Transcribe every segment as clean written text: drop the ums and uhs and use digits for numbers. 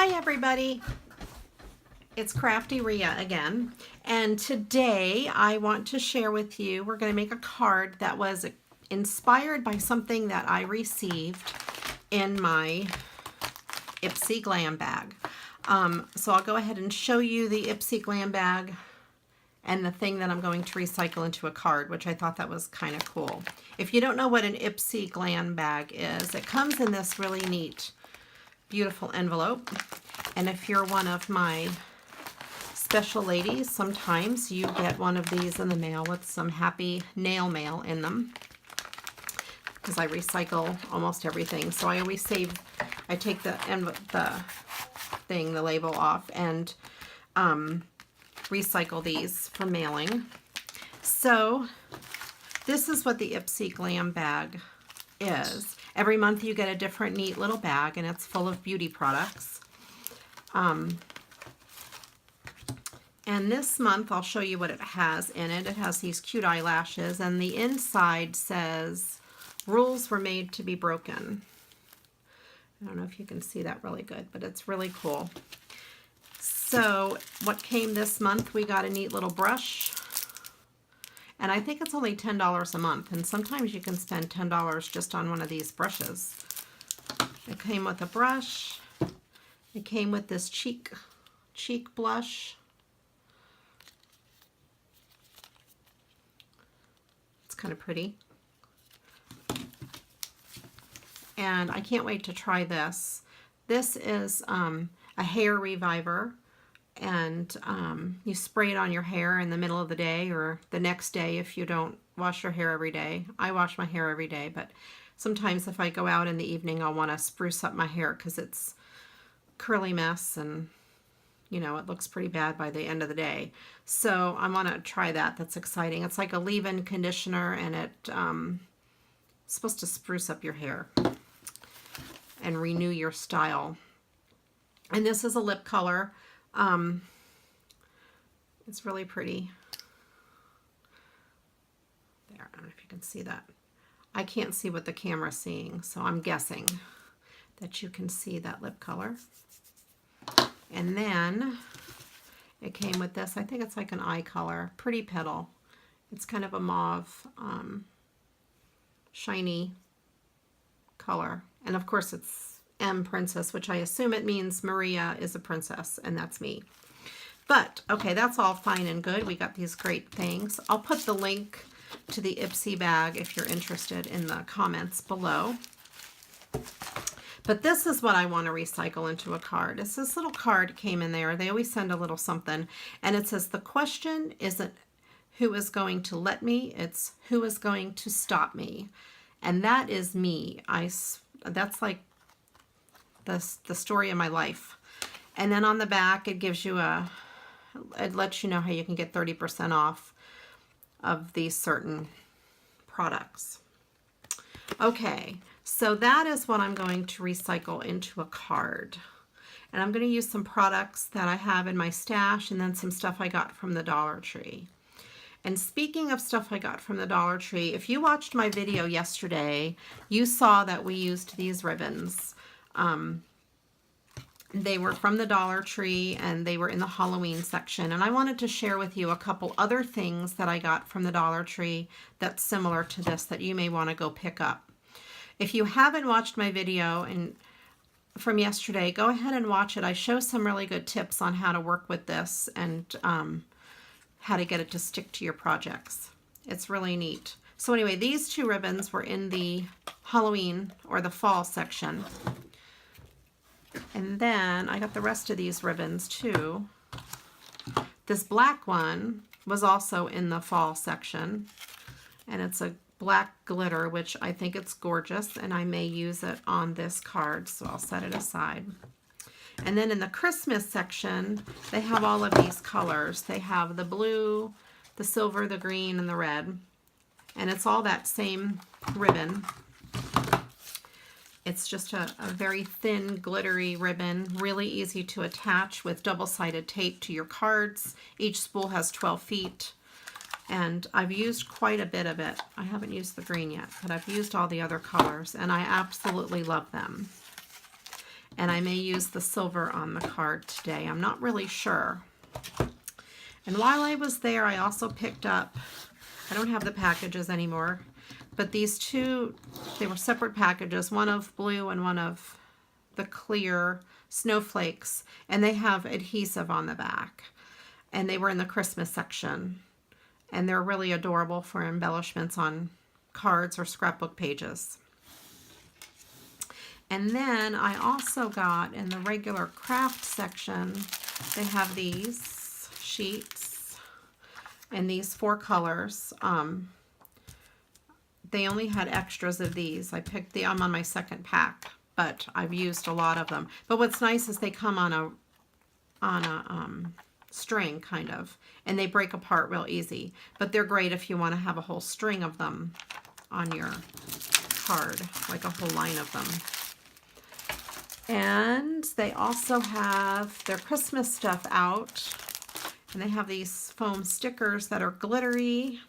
Hi everybody, it's CraftyRia again, and today I want to share with you, we're going to make a card that was inspired by something that I received in my Ipsy Glam Bag. So I'll go ahead and show you the Ipsy Glam Bag and the thing that I'm going to recycle into a card, which I thought that was kind of cool. If you don't know what an Ipsy Glam Bag is, it comes in this really neat, beautiful envelope. And if you're one of my special ladies, sometimes you get one of these in the mail with some happy nail mail in them, because I recycle almost everything. So I always save, I take the label off and recycle these for mailing. So this is what the Ipsy Glam Bag is. Every month you get a different neat little bag, and it's full of beauty products. And this month I'll show you what it has in it. It has these cute eyelashes, and the inside says, "Rules were made to be broken." I don't know if you can see that really good, but it's really cool. So what came this month, we got a neat little brush. And I think it's only $10 a month, and sometimes you can spend $10 just on one of these brushes. It came with a brush. It came with this cheek blush. It's kind of pretty. And I can't wait to try this. This is a hair reviver. And you spray it on your hair in the middle of the day or the next day if you don't wash your hair every day. I wash my hair every day, but sometimes if I go out in the evening, I'll want to spruce up my hair because it's a curly mess and, you know, it looks pretty bad by the end of the day. So I want to try that. That's exciting. It's like a leave-in conditioner, and it's supposed to spruce up your hair and renew your style. And this is a lip color. It's really pretty. There, I don't know if you can see that. I can't see what the camera's seeing, so I'm guessing that you can see that lip color. And then it came with this. I think it's like an eye color, Pretty Petal. It's kind of a mauve, shiny color. And of course it's M Princess, which I assume it means Maria is a princess, and that's me. But, okay, that's all fine and good. We got these great things. I'll put the link to the Ipsy bag if you're interested in the comments below. But this is what I want to recycle into a card. It's this little card came in there. They always send a little something. And it says, the question isn't who is going to let me, it's who is going to stop me. And that is me. That's like the story of my life. And then on the back it gives you it lets you know how you can get 30% off of these certain products. Okay, so that is what I'm going to recycle into a card. And I'm going to use some products that I have in my stash, and then some stuff I got from the Dollar Tree. And speaking of stuff I got from the Dollar Tree, if you watched my video yesterday, you saw that we used these ribbons. They were from the Dollar Tree, and they were in the Halloween section. And I wanted to share with you a couple other things that I got from the Dollar Tree that's similar to this that you may want to go pick up. If you haven't watched my video from yesterday, go ahead and watch it. I show some really good tips on how to work with this and how to get it to stick to your projects. It's really neat. So anyway, these two ribbons were in the Halloween or the fall section. And then I got the rest of these ribbons too. This black one was also in the fall section, and it's a black glitter, which I think it's gorgeous, and I may use it on this card, so I'll set it aside. And then in the Christmas section, they have all of these colors. They have the blue, the silver, the green, and the red. And it's all that same ribbon. It's just a very thin, glittery ribbon, really easy to attach with double-sided tape to your cards. Each spool has 12 feet, and I've used quite a bit of it. I haven't used the green yet, but I've used all the other colors, and I absolutely love them. And I may use the silver on the card today. I'm not really sure. And while I was there, I also picked up, I don't have the packages anymore, but these two, they were separate packages, one of blue and one of the clear snowflakes, and they have adhesive on the back. And they were in the Christmas section. And they're really adorable for embellishments on cards or scrapbook pages. And then I also got in the regular craft section, they have these sheets in these 4 colors. They only had extras of these. I'm on my second pack, but I've used a lot of them. But what's nice is they come on a string, kind of, and they break apart real easy. But they're great if you want to have a whole string of them on your card, like a whole line of them. And they also have their Christmas stuff out, and they have these foam stickers that are glittery.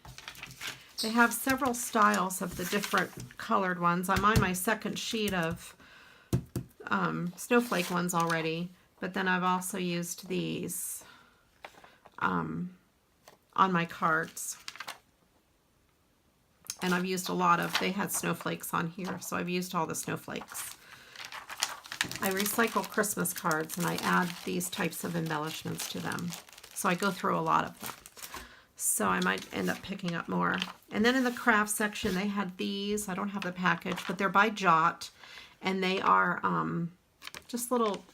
They have several styles of the different colored ones. I'm on my second sheet of snowflake ones already, but then I've also used these on my cards. And I've used a lot of, they had snowflakes on here, so I've used all the snowflakes. I recycle Christmas cards and I add these types of embellishments to them. So I go through a lot of them. So I might end up picking up more. And then in the craft section, they had these. I don't have the package, but they're by Jot. And they are just little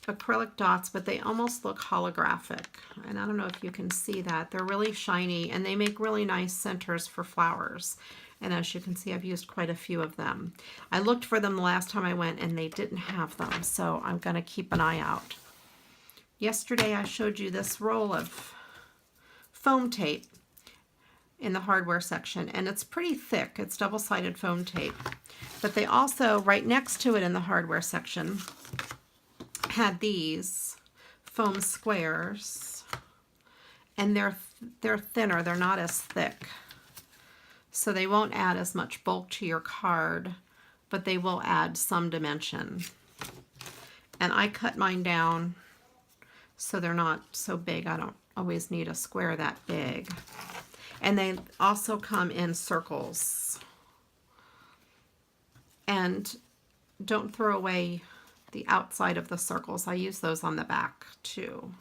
acrylic dots, but they almost look holographic. And I don't know if you can see that. They're really shiny, and they make really nice centers for flowers. And as you can see, I've used quite a few of them. I looked for them the last time I went, and they didn't have them, so I'm going to keep an eye out. Yesterday, I showed you this roll of foam tape in the hardware section, and it's pretty thick. It's double-sided foam tape. But they also, right next to it in the hardware section, had these foam squares, and they're thinner. They're not as thick. So they won't add as much bulk to your card, but they will add some dimension. And I cut mine down so they're not so big. I don't always need a square that big. And they also come in circles. And don't throw away the outside of the circles. I use those on the back too.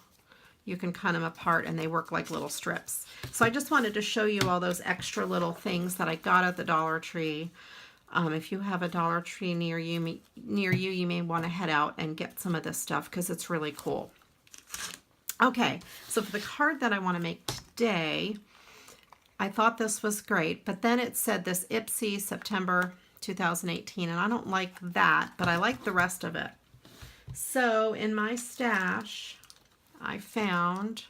You can cut them apart and they work like little strips. So I just wanted to show you all those extra little things that I got at the Dollar Tree. If you have a Dollar Tree near you, you may want to head out and get some of this stuff because it's really cool. Okay, so for the card that I want to make today, I thought this was great, but then it said this Ipsy September 2018, and I don't like that, but I like the rest of it. So in my stash, I found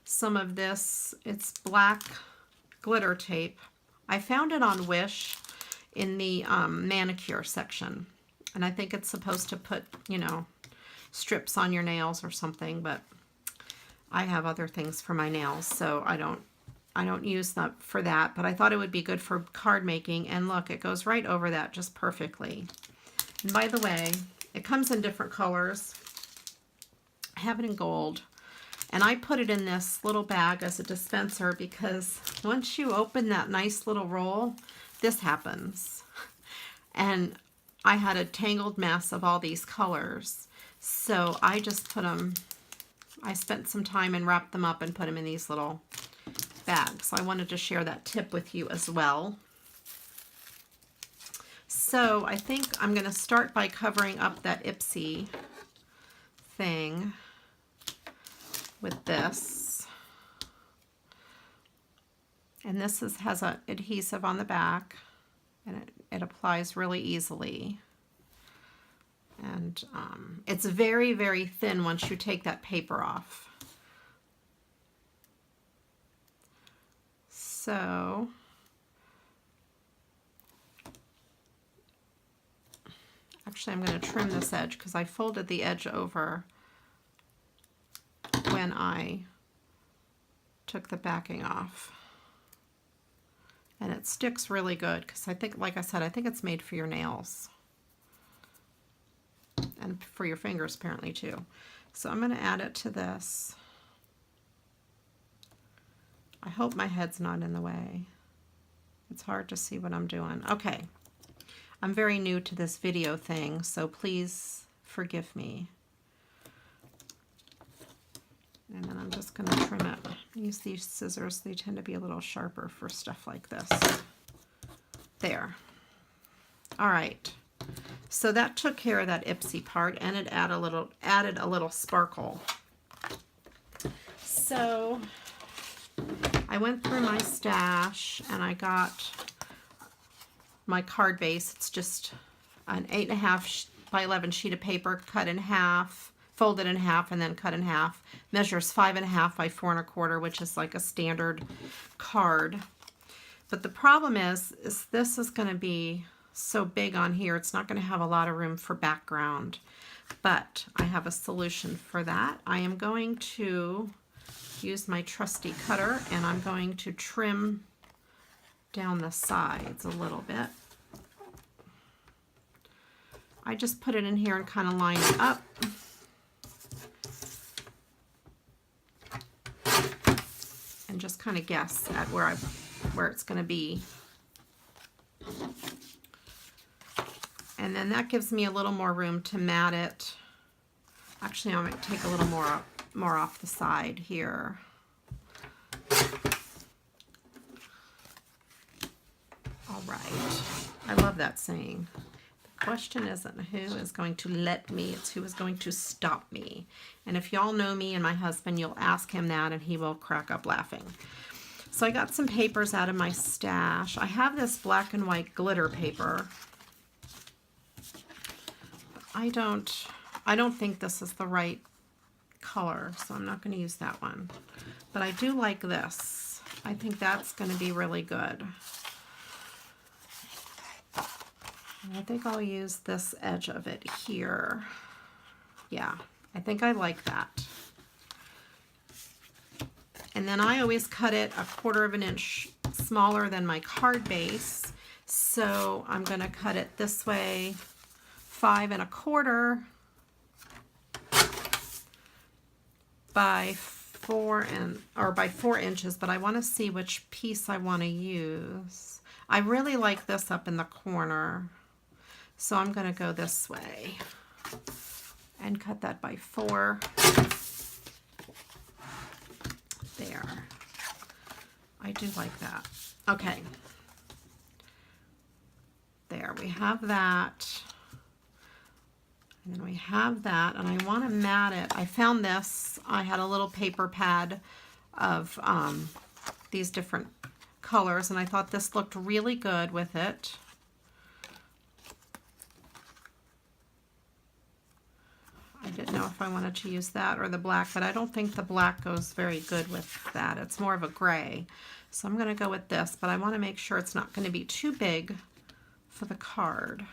some of this. It's black glitter tape. I found it on Wish in the manicure section. And I think it's supposed to put, you know, strips on your nails or something, but I have other things for my nails, so I don't use that for that, but I thought it would be good for card making. And look, it goes right over that just perfectly. And by the way, it comes in different colors. I have it in gold, and I put it in this little bag as a dispenser because once you open that nice little roll, this happens. And I had a tangled mess of all these colors, so I just put them, I spent some time and wrapped them up and put them in these little bags. So I wanted to share that tip with you as well. So I think I'm going to start by covering up that Ipsy thing with this. And this has an adhesive on the back, and it applies really easily. And it's very, very thin once you take that paper off. So actually I'm going to trim this edge because I folded the edge over when I took the backing off. And it sticks really good because I think, like I said, I think it's made for your nails. and for your fingers apparently too. So I'm going to add it to this. I hope my head's not in the way. It's hard to see what I'm doing. Okay. I'm very new to this video thing, so please forgive me. And then I'm just going to trim it. Use these scissors. They tend to be a little sharper for stuff like this. There. All right. So that took care of that Ipsy part, and it added a little sparkle. So I went through my stash and I got my card base. It's just an 8.5 by 11 sheet of paper, cut in half, folded in half, and then cut in half. Measures 5.5 by 4.25, which is like a standard card. But the problem is this is going to be so big on here, it's not going to have a lot of room for background. But I have a solution for that. I am going to use my trusty cutter, and I'm going to trim down the sides a little bit. I just put it in here and kind of line it up. And just kind of guess at where it's going to be. And then that gives me a little more room to mat it. Actually, I'm going to take a little more off the side here. All right. I love that saying. The question isn't who is going to let me, it's who is going to stop me. And if y'all know me and my husband, you'll ask him that and he will crack up laughing. So I got some papers out of my stash. I have this black and white glitter paper. I don't think this is the right color, so I'm not going to use that one. But I do like this. I think that's going to be really good. And I think I'll use this edge of it here. Yeah, I think I like that. And then I always cut it 1/4 inch smaller than my card base. So I'm going to cut it this way, 5 1/4 by 4 inches, but I want to see which piece I want to use. I really like this up in the corner, so I'm going to go this way and cut that by 4. There. I do like that. Okay. There, we have that. And then we have that, and I want to mat it. I found this. I had a little paper pad of these different colors, and I thought this looked really good with it. I didn't know if I wanted to use that or the black, but I don't think the black goes very good with that. It's more of a gray. So I'm going to go with this, but I want to make sure it's not going to be too big for the card.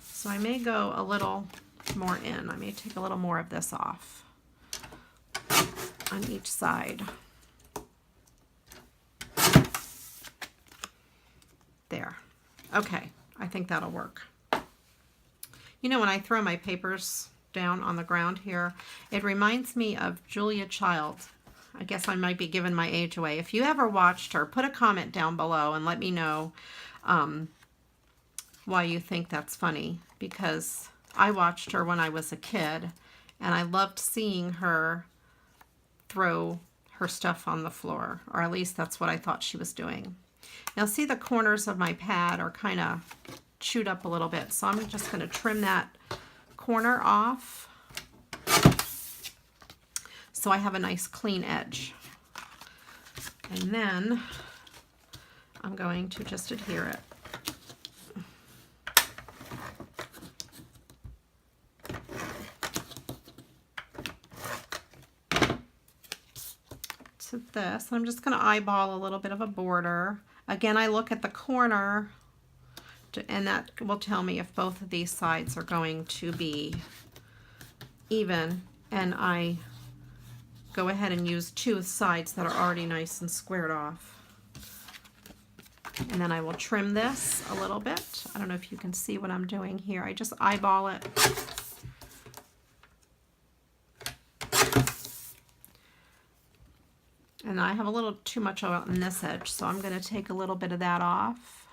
So I may go a little more in. I may take a little more of this off on each side. There. Okay, I think that'll work. You know, when I throw my papers down on the ground here, it reminds me of Julia Child. I guess I might be giving my age away. If you ever watched her, put a comment down below and let me know why you think that's funny, because I watched her when I was a kid and I loved seeing her throw her stuff on the floor, or at least that's what I thought she was doing. Now see, the corners of my pad are kind of chewed up a little bit, so I'm just going to trim that corner off so I have a nice clean edge. And then I'm going to just adhere it. To this. I'm just going to eyeball a little bit of a border. Again, I look at the corner and that will tell me if both of these sides are going to be even, and I go ahead and use 2 sides that are already nice and squared off. And then I will trim this a little bit. I don't know if you can see what I'm doing here. I just eyeball it. And I have a little too much oil on this edge, so I'm going to take a little bit of that off.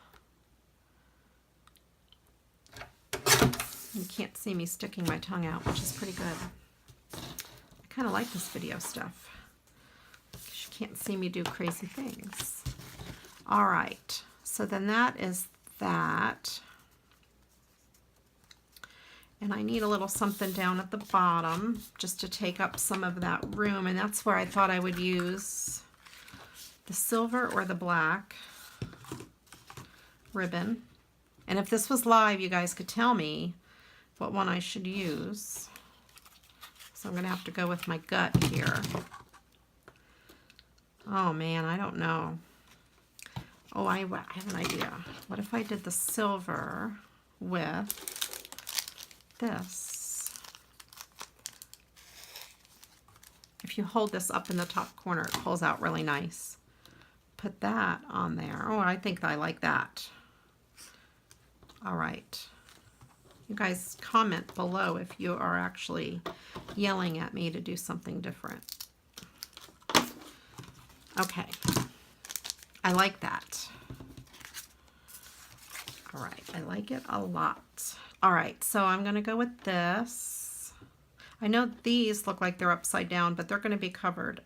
You can't see me sticking my tongue out, which is pretty good. I kind of like this video stuff. You can't see me do crazy things. All right, so then that is that. And I need a little something down at the bottom just to take up some of that room. And that's where I thought I would use the silver or the black ribbon. And if this was live, you guys could tell me what one I should use. So I'm going to have to go with my gut here. Oh man, I don't know. Oh, I have an idea. What if I did the silver with this? If you hold this up in the top corner, it pulls out really nice. Put that on there. Oh, I think I like that. All right. You guys comment below if you are actually yelling at me to do something different. Okay. I like that. All right. I like it a lot. All right, so I'm going to go with this. I know these look like they're upside down, but they're going to be covered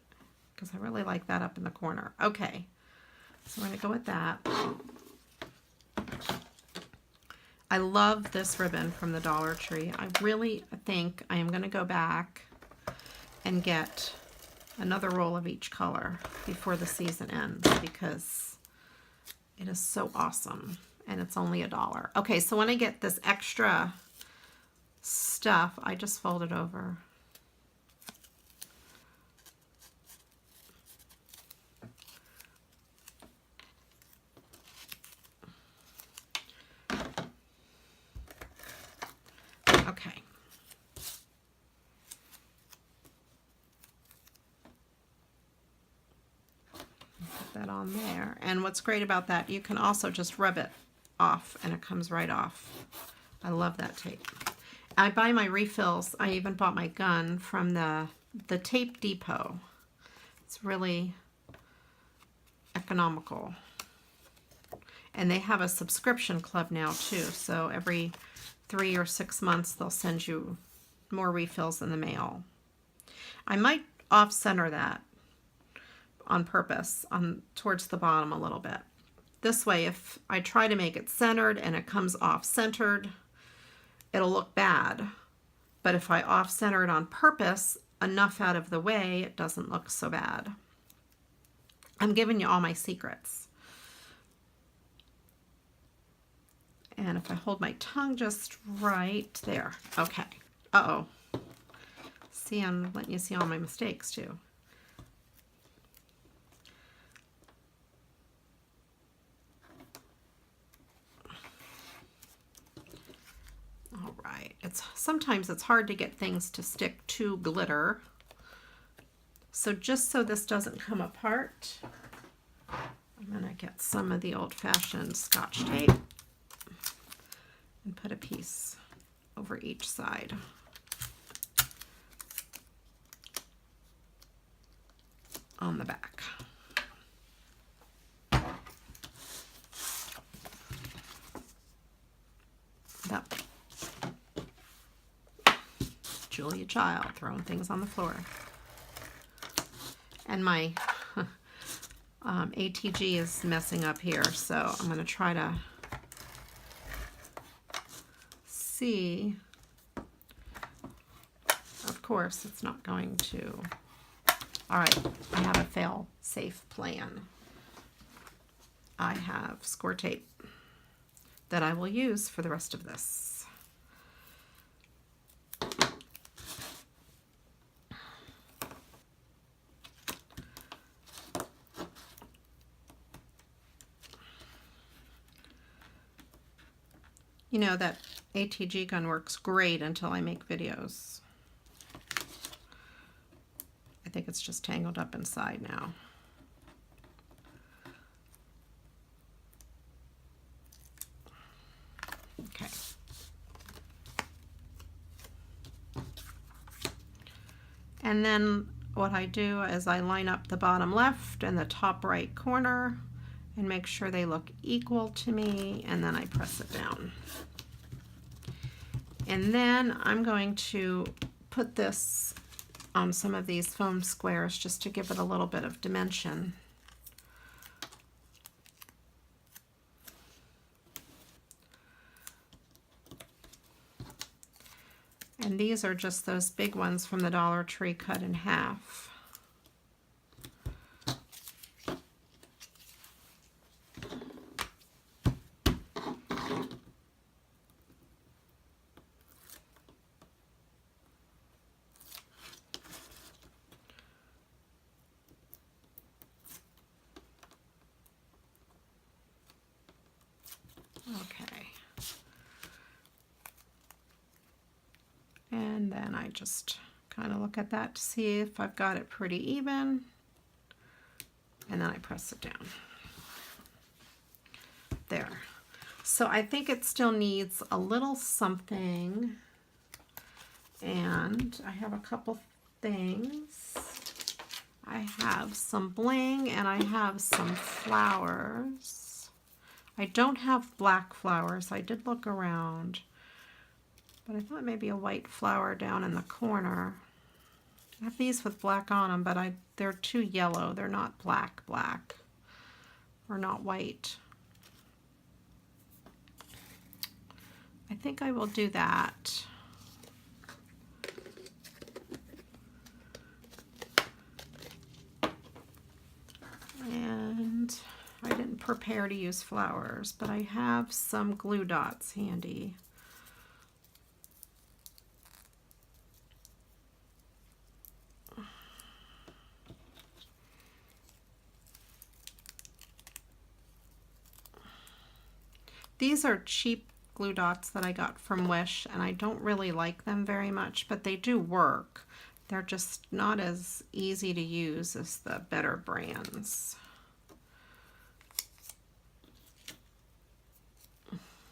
because I really like that up in the corner. Okay, so I'm going to go with that. I love this ribbon from the Dollar Tree. I really think I am going to go back and get another roll of each color before the season ends because it is so awesome. And it's only $1. Okay, so when I get this extra stuff, I just fold it over. Okay. Put that on there. And what's great about that, you can also just rub it off and it comes right off. I love that tape. I buy my refills. I even bought my gun from the Tape Depot. It's really economical. And they have a subscription club now too. So every 3 or 6 months they'll send you more refills in the mail. I might off-center that on purpose towards the bottom a little bit. This way, if I try to make it centered and it comes off-centered, it'll look bad. But if I off-center it on purpose, enough out of the way, it doesn't look so bad. I'm giving you all my secrets. And if I hold my tongue just right there. Okay. Uh-oh. See, I'm letting you see all my mistakes too. All right. Sometimes it's hard to get things to stick to glitter. So just so this doesn't come apart, I'm going to get some of the old-fashioned Scotch tape and put a piece over each side. On the back. That Julia Child throwing things on the floor. And my ATG is messing up here, so I'm going to try to see. Of course, it's not going to. All right, I have a fail-safe plan. I have score tape that I will use for the rest of this. You know, that ATG gun works great until I make videos. I think it's just tangled up inside now. Okay. And then what I do is I line up the bottom left and the top right corner and make sure they look equal to me, and then I press it down. And then I'm going to put this on some of these foam squares just to give it a little bit of dimension. And these are just those big ones from the Dollar Tree cut in half. Okay. And then I just kind of look at that to see if I've got it pretty even. And then I press it down. There. So I think it still needs a little something. And I have a couple things. I have some bling and I have some flowers. I don't have black flowers. I did look around, but I thought maybe a white flower down in the corner. I have these with black on them, but they're too yellow. They're not black, or not white. I think I will do that. And I didn't prepare to use flowers, but I have some glue dots handy. These are cheap glue dots that I got from Wish, and I don't really like them very much, but they do work. They're just not as easy to use as the better brands.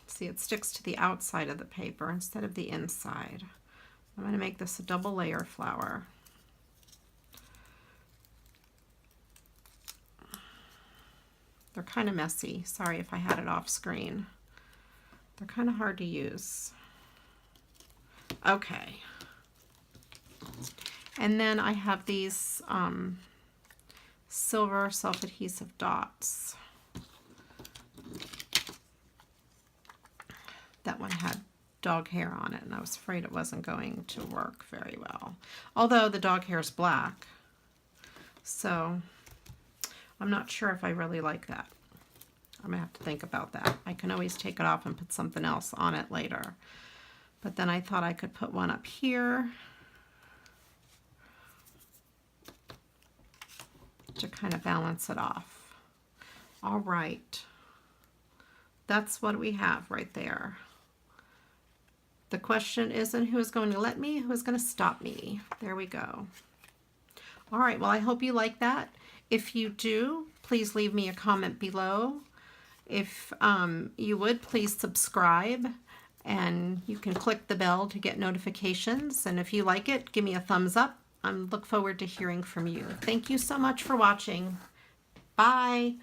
See, it sticks to the outside of the paper instead of the inside. I'm going to make this a double layer flower. They're kind of messy. Sorry if I had it off screen. They're kind of hard to use. Okay. And then I have these silver self-adhesive dots. That one had dog hair on it, and I was afraid it wasn't going to work very well. Although the dog hair is black. So I'm not sure if I really like that. I'm going to have to think about that. I can always take it off and put something else on it later. But then I thought I could put one up here to kind of balance it off. All right. That's what we have right there. The question isn't who is going to let me, who is going to stop me. There we go. All right, well, I hope you like that. If you do, please leave me a comment below. If you would, please subscribe, and you can click the bell to get notifications. And if you like it, give me a thumbs up. I look forward to hearing from you. Thank you so much for watching. Bye.